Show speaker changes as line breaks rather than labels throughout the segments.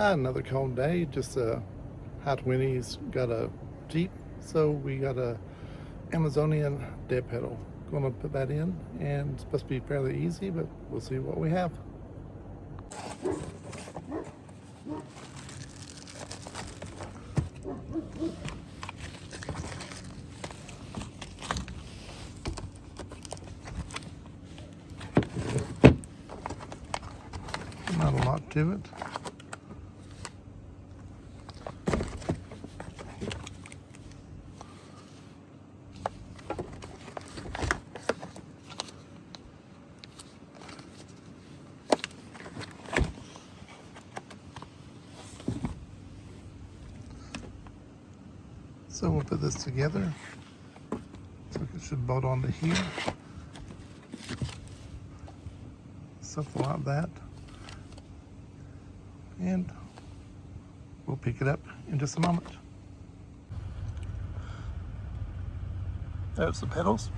Another cold day, just hot Winnie's got a Jeep, so we got a Amazonian dead pedal. Gonna put that in, and it's supposed to be fairly easy, but we'll see what we have. Not a lot to it. So we'll put this together. So it should bolt onto here. Something like that. And we'll pick it up in just a moment. There's the pedals.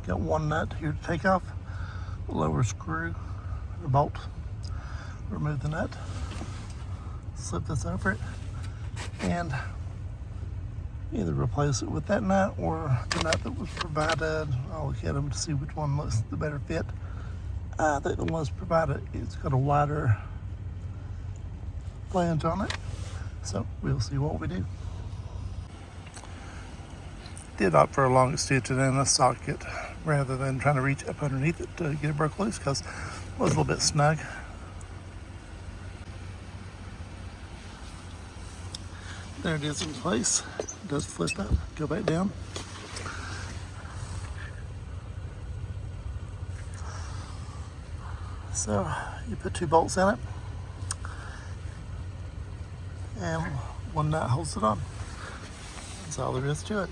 Got one nut here to take off. Lower screw or bolt. Remove the nut. Slip this over it. And either replace it with that nut or the nut that was provided. I'll look at them to see which one looks the better fit. I think the one's provided, it's got a wider flange on it. So we'll see what we do. Did opt for a long extension and a socket rather than trying to reach up underneath it to get it broke loose because it was a little bit snug. There it is in place. It does flip up, go back down. So you put 2 bolts in it, and one nut holds it on. That's all there is to it.